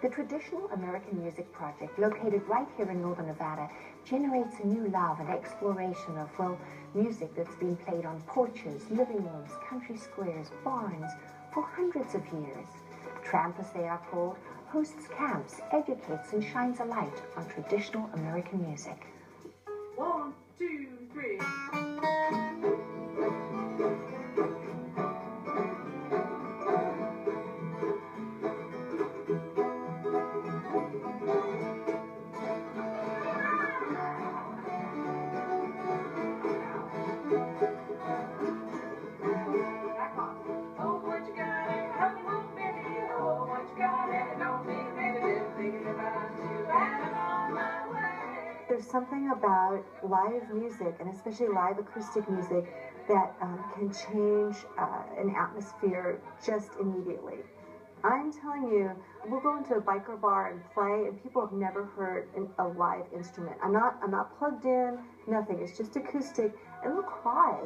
The Traditional American Music Project, located right here in Northern Nevada, generates a new love and exploration of, well, music that's been played on porches, living rooms, country squares, barns for hundreds of years. Tramp, as they are called, hosts camps, educates, and shines a light on traditional American music. 1, 2, 3. There's something about live music, and especially live acoustic music, that can change an atmosphere just immediately. I'm telling you, we'll go into a biker bar and play, and people have never heard a live instrument. I'm not plugged in, nothing. It's just acoustic, and they'll cry.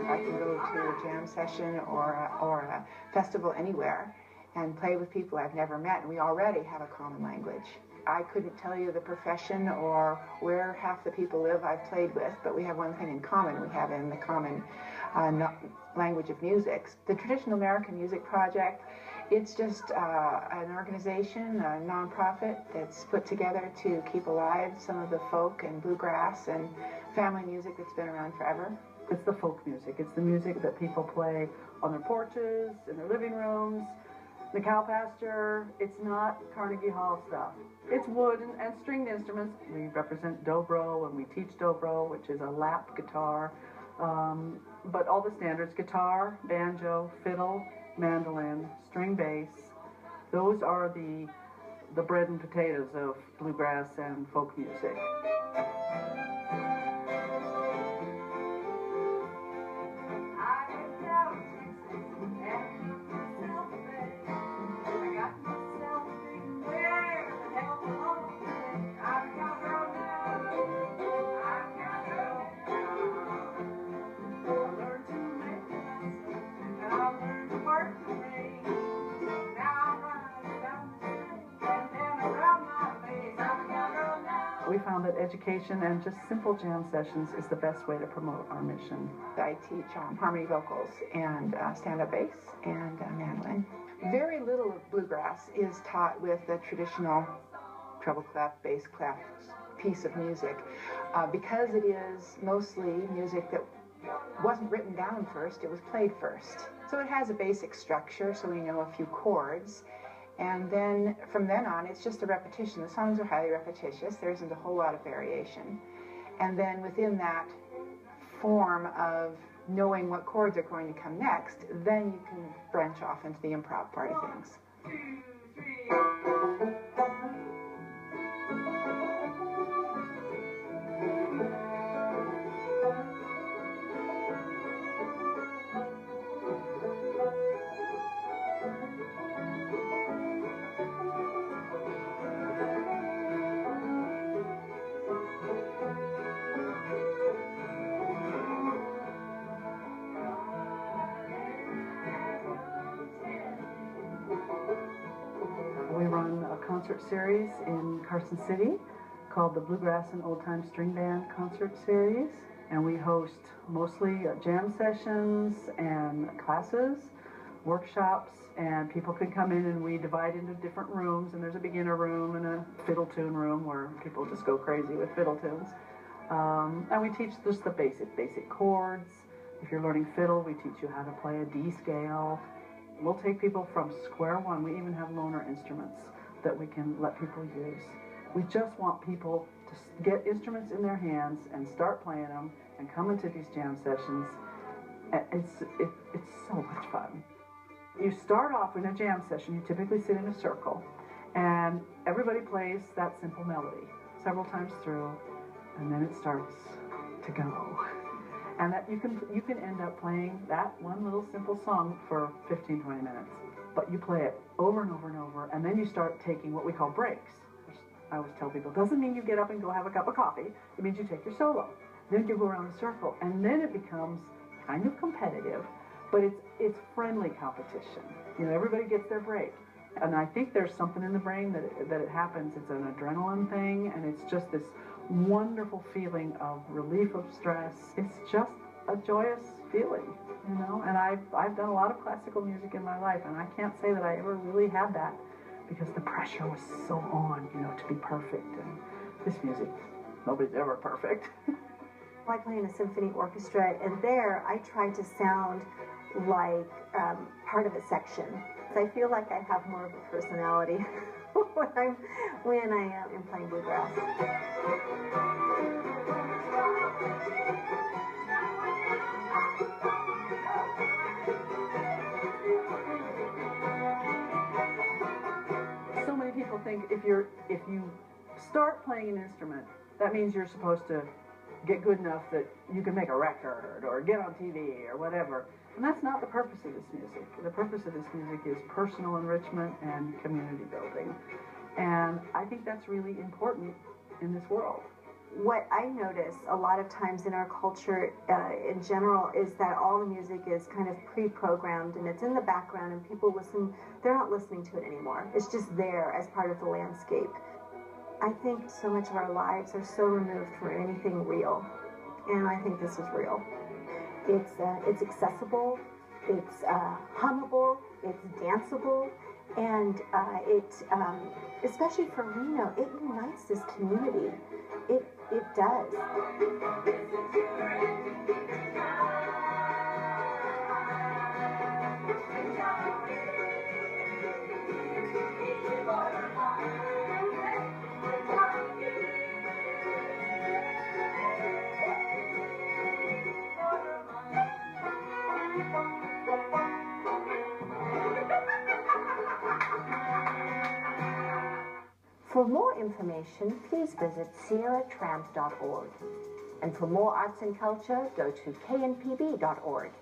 I can go to a jam session or a festival anywhere and play with people I've never met, and we already have a common language. I couldn't tell you the profession or where half the people live I've played with, but we have one thing in common. We have in the common language of music. The Traditional American Music Project, it's just an organization, a nonprofit that's put together to keep alive some of the folk and bluegrass and family music that's been around forever. It's the folk music. It's the music that people play on their porches, in their living rooms, the cow pasture. It's not Carnegie Hall stuff. It's wood and stringed instruments. We represent dobro, and we teach dobro, which is a lap guitar. But all the standards: guitar, banjo, fiddle, mandolin, string bass. Those are the bread and potatoes of bluegrass and folk music. We found that education and just simple jam sessions is the best way to promote our mission. I teach harmony vocals and stand-up bass and mandolin. Very little of bluegrass is taught with the traditional treble clef, bass clef piece of music because it is mostly music that wasn't written down first, it was played first. So it has a basic structure, so we know a few chords. And then from then on, it's just a repetition. The songs are highly repetitious. There isn't a whole lot of variation. And then within that form of knowing what chords are going to come next, then you can branch off into the improv part of things. 1, 2, 3. We run a concert series in Carson City called the Bluegrass and Old Time String Band Concert Series, and we host mostly jam sessions and classes, workshops, and people can come in, and we divide into different rooms, and there's a beginner room and a fiddle tune room where people just go crazy with fiddle tunes. And we teach just the basic chords. If you're learning fiddle, we teach you how to play a D scale. We'll take people from square one. We even have loaner instruments that we can let people use. We just want people to get instruments in their hands and start playing them and come into these jam sessions. It's so much fun. You start off in a jam session, you typically sit in a circle, and everybody plays that simple melody several times through, and then it starts to go. And that you can end up playing that one little simple song for 15, 20 minutes. But you play it over and over and over, and then you start taking what we call breaks. Which I always tell people, doesn't mean you get up and go have a cup of coffee. It means you take your solo. then you go around the circle, and then it becomes kind of competitive, but it's friendly competition. You know, everybody gets their break. And I think there's something in the brain that it happens. It's an adrenaline thing, and it's just this wonderful feeling of relief of stress. It's just a joyous feeling, you know. And I've done a lot of classical music in my life, and I can't say that I ever really had that because the pressure was so on, you know, to be perfect. And this music, nobody's ever perfect. I play in a symphony orchestra, and there I try to sound like part of a section. I feel like I have more of a personality when I am playing bluegrass. So many people think if you start playing an instrument, that means you're supposed to get good enough that you can make a record or get on TV or whatever. And that's not the purpose of this music. The purpose of this music is personal enrichment and community building. And I think that's really important in this world. What I notice a lot of times in our culture in general is that all the music is kind of pre-programmed and it's in the background and people listen, they're not listening to it anymore. It's just there as part of the landscape. I think so much of our lives are so removed from anything real, and I think this is real. It's accessible, it's hummable, it's danceable, and especially for Reno, it unites this community. It does. For more information, please visit sierratramp.org. And for more arts and culture, go to knpb.org.